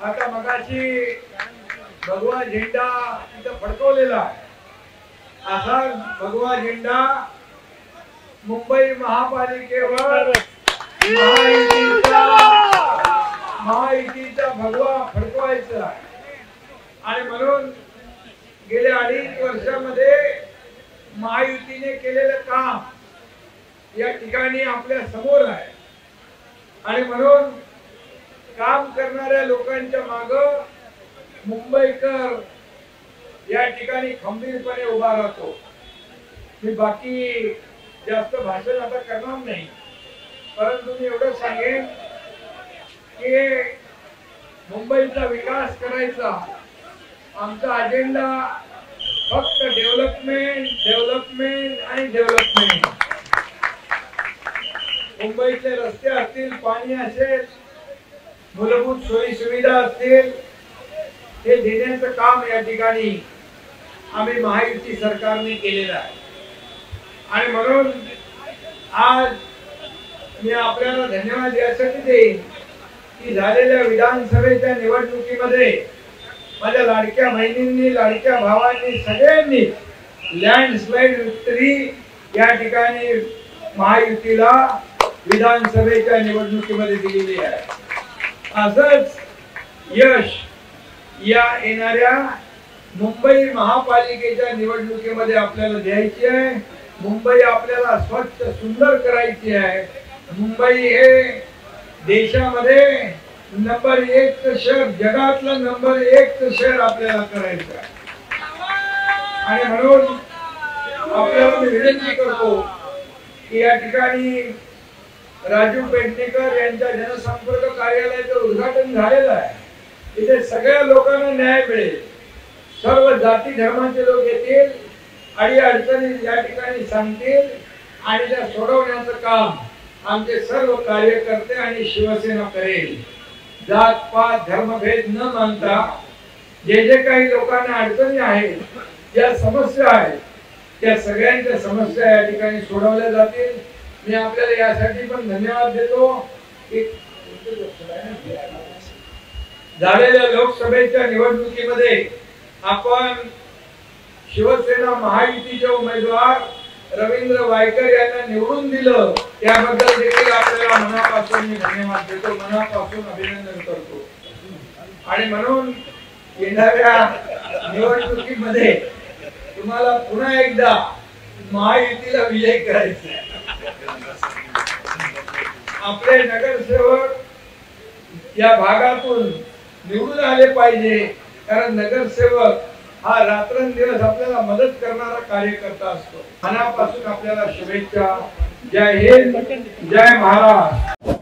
आता मगाशी भगवा झेंडा इथं फडकवलेला आहे। असा भगवा झेंडा मुंबई महापालिकेवर महायुतीचा भगवा फडकवायचा आहे। आणि म्हणून गेल्या 2.5 वर्षामध्ये महायुतीने केलेलं काम या ठिकाणी आपल्या समोर आहे। आणि म्हणून काम करणाऱ्या लोकांच्या मागे मुंबईकर या ठिकाणी खंबीरपणे उभा राहतो। मी बाकी जास्त भाषण आता करणार नाही, परंतु मी एवढं सांगेन की मुंबईचा विकास करायचा आमचा अजेंडा फक्त डेव्हलपमेंट डेव्हलपमेंट आणि डेव्हलपमेंट। मुंबईचे रस्ते असतील, पाणी असेल, मूलभूत सोयी सुविधा असतील, हे देण्याचं काम या ठिकाणी आम्ही महायुती सरकारने केलेलं आहे। आणि म्हणून आज मी आपल्याला धन्यवाद यासाठी देईन की झालेल्या विधानसभेच्या निवडणुकीमध्ये माझ्या लाडक्या बहिणींनी, लाडक्या भावांनी, सगळ्यांनी लँडस्लाइड विक्टरी या ठिकाणी महायुतीला विधानसभेच्या निवडणुकीमध्ये दिलेली आहे। असंच यश या येणाऱ्या मुंबई महापालिकेच्या निवडणुकीमध्ये आपल्याला द्यायची आहे। मुंबई आपल्याला स्वच्छ सुंदर करायची आहे। मुंबई हे देशामध्ये नंबर 1 शहर, जगातलं नंबर 1 शहर आपल्याला करायचं आहे। आणि म्हणून आपल्याला मी विनंती करतो की या ठिकाणी राजू पेडणेकर यांच्या जनसंपर्क कार्यालयाचं उद्घाटन झालेलं आहे। इथे सगळ्या लोकांना न्याय मिळेल, सर्व जाती धर्माचे लोक येतील, अडीअडचणी या ठिकाणी सांगतील आणि त्या सोडवण्याचं काम आमचे सर्व कार्यकर्ते आणि शिवसेना करेल। जात पात धर्मभेद न मानता जे जे काही लोकांना अडचणी आहेत, ज्या समस्या आहेत, त्या सगळ्यांच्या समस्या या ठिकाणी सोडवल्या जातील। मी आपल्याला यासाठी पण धन्यवाद देतो। झालेल्या लोकसभेच्या निवडणुकीमध्ये आपण शिवसेना महायुतीचे उमेदवार रवींद्र वायकर यांना निवडून दिलं, त्याबद्दल देखील आपल्याला मनापासून मी धन्यवाद देतो, मनापासून अभिनंदन करतो। आणि म्हणून येणाऱ्या निवडणुकीमध्ये तुम्हाला पुन्हा एकदा महायुतीला विजय करायचा आहे। आपले नगरसेवक या भागातून निवडून आले पाहिजे, कारण नगरसेवक हा रात्रंदिवस आपल्याला मदत करणारा कार्यकर्ता असतो। मनापासून आपल्याला शुभेच्छा। जय हिंद, जय महाराष्ट्र।